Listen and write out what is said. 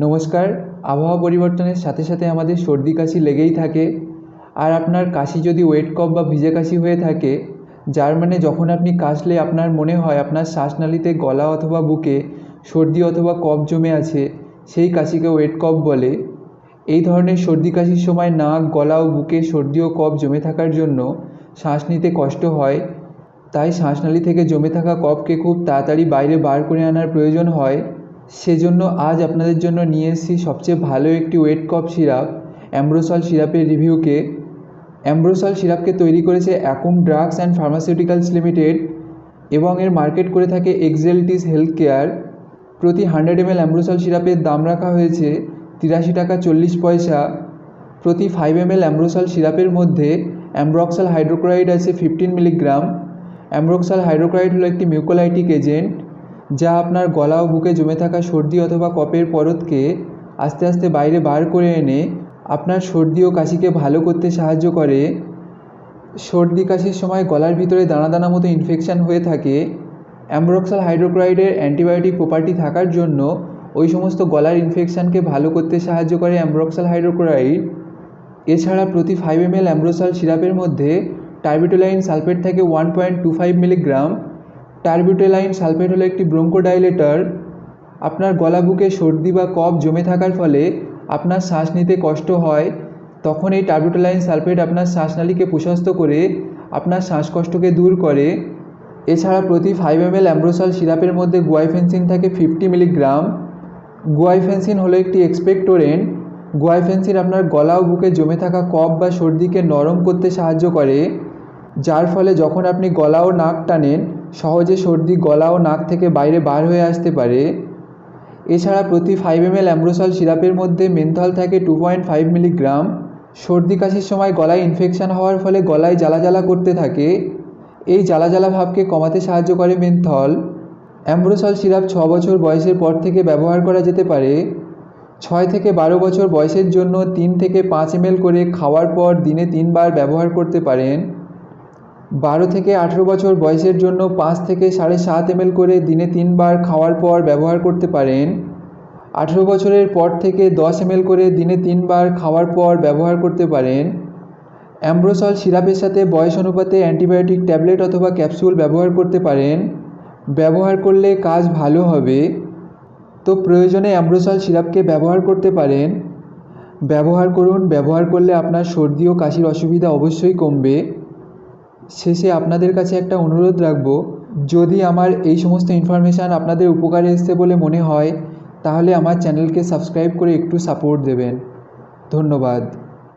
নমস্কার। আবহাওয়া পরিবর্তনের সাথে সাথে আমাদের সর্দি কাশি লেগেই থাকে। আর আপনার কাশি যদি ওয়েট কফ বা ভিজে কাশি হয়ে থাকে, যার মানে যখন আপনি কাশলে আপনার মনে হয় আপনার শ্বাসনালীতে গলা অথবা বুকে সর্দি অথবা কফ জমে আছে, সেই কাশিকে ওয়েট কফ বলে। এই ধরনের সর্দি কাশির সময় নাক, গলা ও বুকে সর্দি ও কফ জমে থাকার জন্য শ্বাস নিতে কষ্ট হয়। তাই শ্বাসনালী থেকে জমে থাকা কফকে খুব তাড়াতাড়ি বাইরে বার করে আনার প্রয়োজন হয়। সেজন্য আজ আপনাদের জন্য নিয়ে এসেছি সবচেয়ে ভালো একটি ওয়েট কফ সিরাপ, অ্যাম্ব্রোসল সিরাপের রিভিউকে। অ্যাম্ব্রোসল সিরাপকে তৈরি করেছে অ্যাকুম ড্রাগস অ্যান্ড ফার্মাসিউটিক্যালস লিমিটেড এবং এর মার্কেট করে থাকে এক্সেলটিস হেলথ কেয়ার। প্রতি 100 ml অ্যাম্ব্রোসল সিরাপের দাম রাখা হয়েছে 83 টাকা 40 পয়সা। প্রতি 5 ml অ্যাম্ব্রোসল সিরাপের মধ্যে অ্যাম্ব্রক্সাল হাইড্রোক্লোরাইড আছে 15 মিলিগ্রাম। অ্যাম্ব্রক্সাল হাইড্রোক্লোরাইড হলো একটি মিউকোলাইটিক এজেন্ট, যা আপনার গলা ও বুকে জমে থাকা সর্দি অথবা কফের পরতকে আস্তে আস্তে বাইরে বার করে এনে আপনার সর্দি ও কাশিকে ভালো করতে সাহায্য করে। সর্দি কাশির সময় গলার ভিতরে দানা দানা মতো ইনফেকশান হয়ে থাকে। অ্যাম্ব্রক্সাল হাইড্রোক্লোরাইডের অ্যান্টিবায়োটিক প্রপার্টি থাকার জন্য ওই সমস্ত গলার ইনফেকশানকে ভালো করতে সাহায্য করে অ্যাম্ব্রক্সাল হাইড্রোক্লোরাইড। এছাড়া প্রতি 5 ml অ্যাম্ব্রোসল সিরাপের মধ্যে টার্বিটোলাইন সালফেট থাকে 1.25 মিলিগ্রাম। টার্বিটোলাইন সালফেট হলো একটি ব্রঙ্কোডাইলেটর। আপনার গলা বুকে সর্দি বা কফ জমে থাকার ফলে আপনার শ্বাস নিতে কষ্ট হয়, তখন এই টার্বিটোলাইন সালফেট আপনার শ্বাসনালীকে প্রশস্ত করে আপনার শ্বাসকষ্টকে দূর করে। এছাড়া প্রতি 5 ml অ্যাম্ব্রোসল সিরাপের মধ্যে গুয়াইফেন্সিন থাকে 50 মিলিগ্রাম। গুয়াইফেন্সিন হলো একটি এক্সপেক্টোরেন্ট। গুয়াইফেন্সিন আপনার গলা ও বুকে জমে থাকা কফ বা সর্দিকে নরম করতে সাহায্য করে, যার ফলে যখন আপনি গলা ও নাক টানেন সহজে সর্দি গলা ও নাক থেকে বাইরে বার হয়ে আসতে পারে। এছাড়া প্রতি 5 ml অ্যাম্ব্রোসল সিরাপের মধ্যে মেন্থল থাকে 2.5 মিলিগ্রাম। সর্দি কাশির সময় গলায় ইনফেকশান হওয়ার ফলে গলায় জ্বালা জ্বালা করতে থাকে, এই জ্বালা জ্বালা ভাবকে কমাতে সাহায্য করে মেন্থল। অ্যাম্ব্রোসল সিরাপ 6 বছর বয়সের পর থেকে ব্যবহার করা যেতে পারে। 6 থেকে 12 বছর বয়সের জন্য 3 থেকে 5 ml করে খাওয়ার পর দিনে 3 বার ব্যবহার করতে পারেন। 12 থেকে 18 বছর বয়সের জন্য 5 থেকে 7.5 ml করে দিনে 3 বার খাওয়ার পর ব্যবহার করতে পারেন। 18 বছরের পর থেকে 10 ml করে দিনে 3 বার খাওয়ার পর ব্যবহার করতে পারেন। অ্যাম্ব্রোসল সিরাপের সাথে বয়স অনুপাতে অ্যান্টিবায়োটিক ট্যাবলেট অথবা ক্যাপসুল ব্যবহার করতে পারেন। ব্যবহার করলে কাজ ভালো হবে। তো প্রয়োজনে অ্যাম্ব্রোসল সিরাপকে ব্যবহার করতে পারেন। ব্যবহার করুন, ব্যবহার করলে আপনার সর্দি ও কাশির অসুবিধা অবশ্যই কমবে। শেষে আপনাদের কাছে একটা অনুরোধ রাখব, যদি আমার এই সমস্ত ইনফরমেশান আপনাদের উপকারে এসছে বলে মনে হয়, তাহলে আমার চ্যানেলকে সাবস্ক্রাইব করে একটু সাপোর্ট দেবেন। ধন্যবাদ।